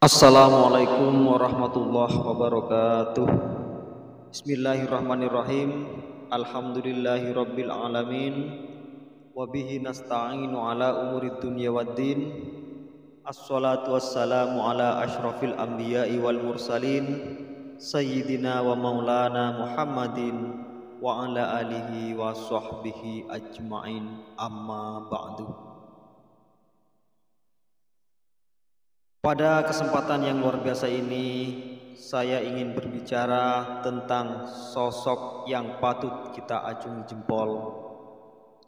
Assalamualaikum warahmatullahi wabarakatuh. Bismillahirrahmanirrahim. Alhamdulillahirabbil alamin. Wa bihi nasta'inu ala umurid dunya waddin. Assalatu wassalamu ala asyrafil anbiya'i wal mursalin sayyidina wa maulana Muhammadin wa ala alihi wa sahbihi ajma'in, amma ba'du. Pada kesempatan yang luar biasa ini, saya ingin berbicara tentang sosok yang patut kita acungi jempol,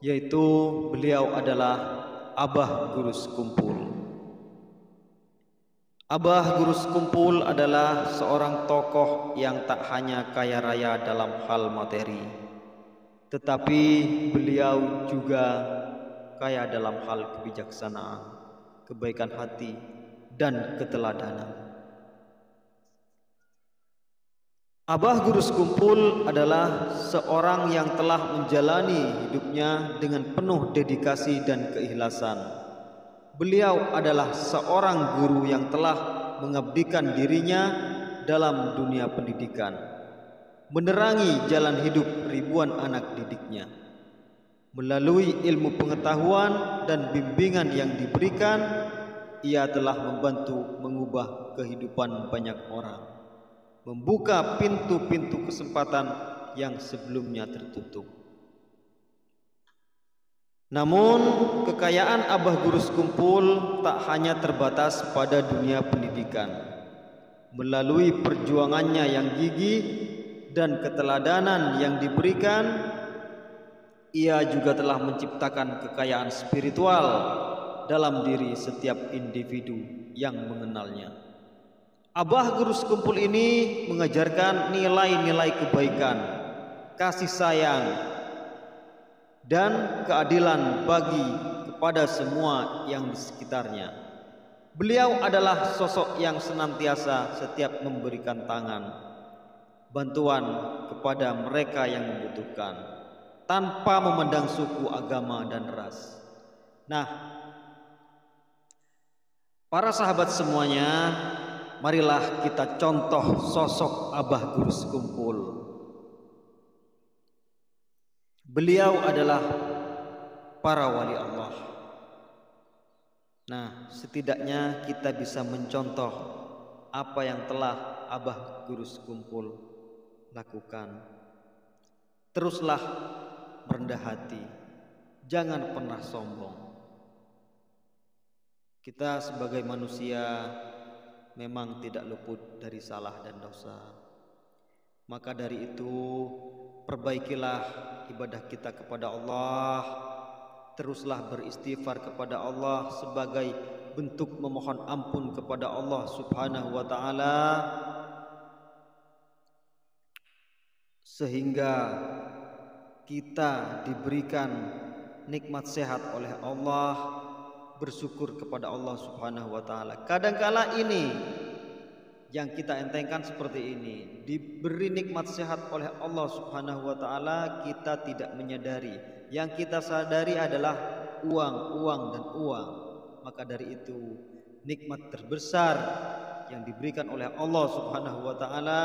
yaitu beliau adalah Abah Gurus Kumpul. Abah Gurus Kumpul adalah seorang tokoh yang tak hanya kaya raya dalam hal materi, tetapi beliau juga kaya dalam hal kebijaksanaan, kebaikan hati, dan keteladanan. Abah Gurus Kumpul adalah seorang yang telah menjalani hidupnya dengan penuh dedikasi dan keikhlasan. Beliau adalah seorang guru yang telah mengabdikan dirinya dalam dunia pendidikan, menerangi jalan hidup ribuan anak didiknya. Melalui ilmu pengetahuan dan bimbingan yang diberikan, ia telah membantu mengubah kehidupan banyak orang, membuka pintu-pintu kesempatan yang sebelumnya tertutup. Namun, kekayaan Abah Gurus Kumpul tak hanya terbatas pada dunia pendidikan. Melalui perjuangannya yang gigih dan keteladanan yang diberikan, ia juga telah menciptakan kekayaan spiritual dalam diri setiap individu yang mengenalnya. Abah Gurus Kumpul ini mengajarkan nilai-nilai kebaikan, kasih sayang, dan keadilan bagi kepada semua yang di sekitarnya. Beliau adalah sosok yang senantiasa setiap memberikan tangan, bantuan kepada mereka yang membutuhkan, tanpa memandang suku, agama, dan ras. Nah, para sahabat semuanya, marilah kita contoh sosok Abah Gurus Kumpul. Beliau adalah para wali Allah. Nah, setidaknya kita bisa mencontoh apa yang telah Abah Gurus Kumpul lakukan. Teruslah merendah hati, jangan pernah sombong. Kita sebagai manusia memang tidak luput dari salah dan dosa. Maka dari itu, perbaikilah ibadah kita kepada Allah. Teruslah beristighfar kepada Allah sebagai bentuk memohon ampun kepada Allah Subhanahu wa taala, sehingga kita diberikan nikmat sehat oleh Allah. Bersyukur kepada Allah Subhanahu wa taala. Kadangkala ini yang kita entengkan seperti ini, diberi nikmat sehat oleh Allah Subhanahu wa taala, kita tidak menyadari. Yang kita sadari adalah uang dan uang. Maka dari itu, nikmat terbesar yang diberikan oleh Allah Subhanahu wa taala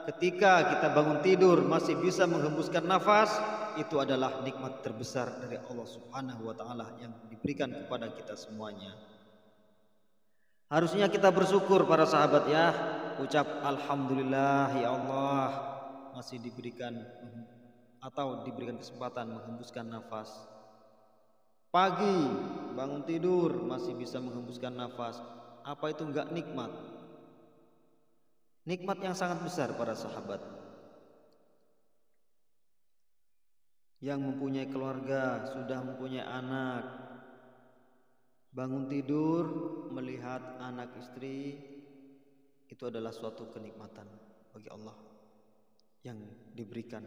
ketika kita bangun tidur masih bisa menghembuskan nafas, itu adalah nikmat terbesar dari Allah Subhanahu wa taala yang diberikan kepada kita semuanya. Harusnya kita bersyukur para sahabat ya, ucap alhamdulillah ya Allah masih diberikan atau diberikan kesempatan menghembuskan nafas. Pagi bangun tidur masih bisa menghembuskan nafas. Apa itu enggak nikmat? Nikmat yang sangat besar para sahabat. Yang mempunyai keluarga, sudah mempunyai anak, bangun tidur melihat anak istri, itu adalah suatu kenikmatan bagi Allah yang diberikan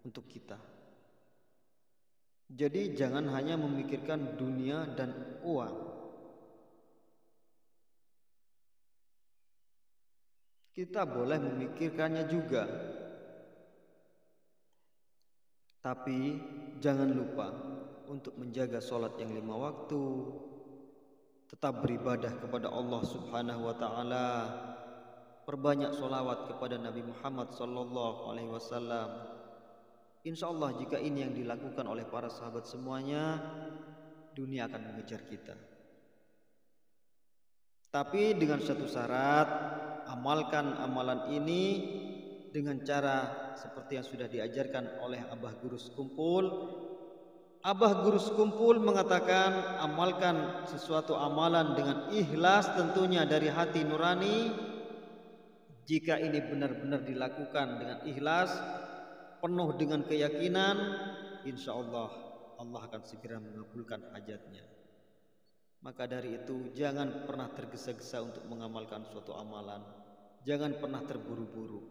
untuk kita. Jadi jangan hanya memikirkan dunia dan uang. Kita boleh memikirkannya juga, tapi jangan lupa untuk menjaga sholat yang 5 waktu, tetap beribadah kepada Allah Subhanahu wa taala, perbanyak sholawat kepada Nabi Muhammad sallallahu alaihi wasallam. Insyaallah jika ini yang dilakukan oleh para sahabat semuanya, dunia akan mengejar kita. Tapi dengan satu syarat, amalkan amalan ini dengan cara seperti yang sudah diajarkan oleh Abah Guru Sekumpul. Abah Guru Sekumpul mengatakan, amalkan sesuatu amalan dengan ikhlas, tentunya dari hati nurani. Jika ini benar-benar dilakukan dengan ikhlas, penuh dengan keyakinan, insya Allah Allah akan segera mengabulkan hajatnya. Maka dari itu jangan pernah tergesa-gesa untuk mengamalkan suatu amalan. Jangan pernah terburu-buru.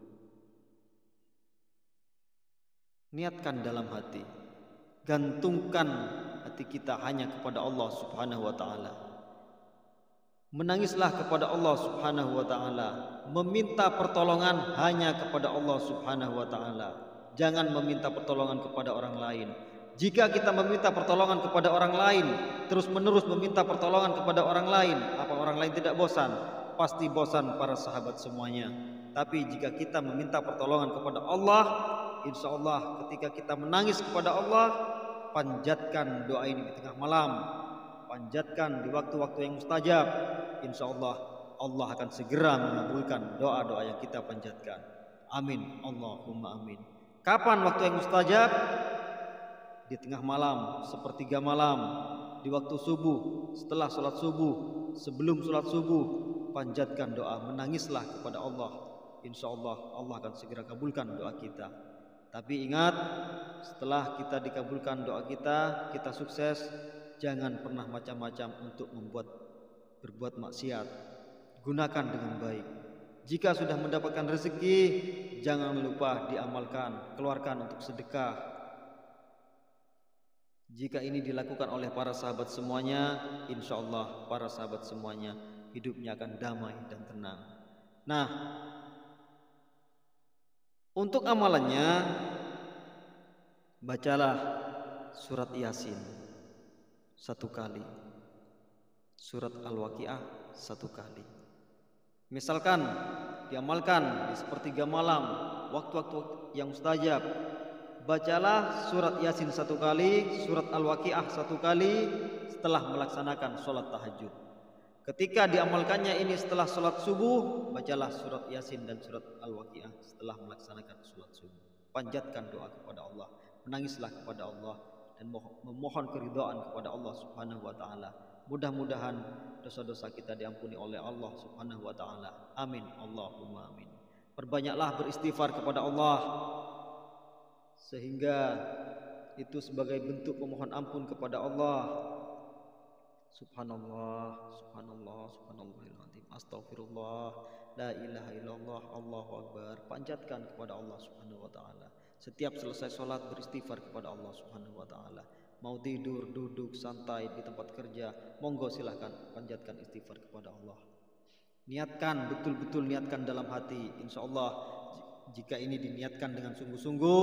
Niatkan dalam hati. Gantungkan hati kita hanya kepada Allah Subhanahu wa taala. Menangislah kepada Allah Subhanahu wa taala. Meminta pertolongan hanya kepada Allah Subhanahu wa taala. Jangan meminta pertolongan kepada orang lain. Jika kita meminta pertolongan kepada orang lain, terus-menerus meminta pertolongan kepada orang lain, apa orang lain tidak bosan? Pasti bosan para sahabat semuanya. Tapi jika kita meminta pertolongan kepada Allah, insya Allah ketika kita menangis kepada Allah, panjatkan doa ini di tengah malam, panjatkan di waktu-waktu yang mustajab. Insya Allah Allah akan segera mengabulkan doa-doa yang kita panjatkan. Amin, Allahumma amin. Kapan waktu yang mustajab? Di tengah malam, sepertiga malam, di waktu subuh, setelah sholat subuh, sebelum sholat subuh, panjatkan doa, menangislah kepada Allah. Insya Allah Allah akan segera kabulkan doa kita. Tapi ingat, setelah kita dikabulkan doa kita sukses, jangan pernah macam-macam untuk berbuat maksiat. Gunakan dengan baik. Jika sudah mendapatkan rezeki, jangan lupa diamalkan, keluarkan untuk sedekah. Jika ini dilakukan oleh para sahabat semuanya, insya Allah para sahabat semuanya hidupnya akan damai dan tenang. Nah, untuk amalannya, bacalah surat Yasin 1 kali, surat Al-Waqiah 1 kali. Misalkan diamalkan di sepertiga malam, waktu-waktu yang mustajab, bacalah surat Yasin 1 kali, surat Al-Waqiah 1 kali setelah melaksanakan sholat tahajud. Ketika diamalkannya ini setelah sholat subuh, bacalah surat Yasin dan surat Al-Waqiah setelah melaksanakan sholat subuh. Panjatkan doa kepada Allah, menangislah kepada Allah, dan memohon keridhaan kepada Allah Subhanahu wa taala. Mudah-mudahan dosa-dosa kita diampuni oleh Allah Subhanahu wa taala. Amin, Allahumma amin. Perbanyaklah beristighfar kepada Allah, sehingga itu sebagai bentuk pemohon ampun kepada Allah. Subhanallah, subhanallah, subhanallahilazim, astaghfirullah, la ilaha illallah, Allahu akbar. Panjatkan kepada Allah Subhanahu wa taala. Setiap selesai sholat beristighfar kepada Allah Subhanahu wa taala. Mau tidur, duduk santai di tempat kerja, monggo silahkan panjatkan istighfar kepada Allah. Niatkan, betul-betul niatkan dalam hati. Insya Allah jika ini diniatkan dengan sungguh-sungguh,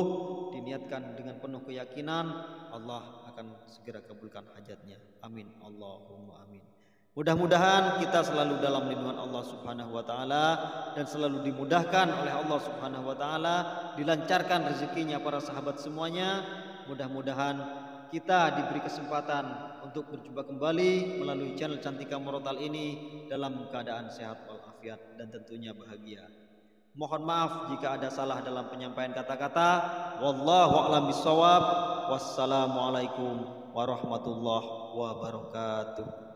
diniatkan dengan penuh keyakinan, Allah akan segera kabulkan hajatnya. Amin, Allahumma amin. Mudah-mudahan kita selalu dalam lindungan Allah Subhanahu wa taala dan selalu dimudahkan oleh Allah Subhanahu wa taala, dilancarkan rezekinya para sahabat semuanya. Mudah-mudahan kita diberi kesempatan untuk berjumpa kembali melalui channel Cantika Murotal ini dalam keadaan sehat walafiat dan tentunya bahagia. Mohon maaf jika ada salah dalam penyampaian kata-kata. Wallahu a'lam bishawab. Wassalamualaikum warahmatullahi wabarakatuh.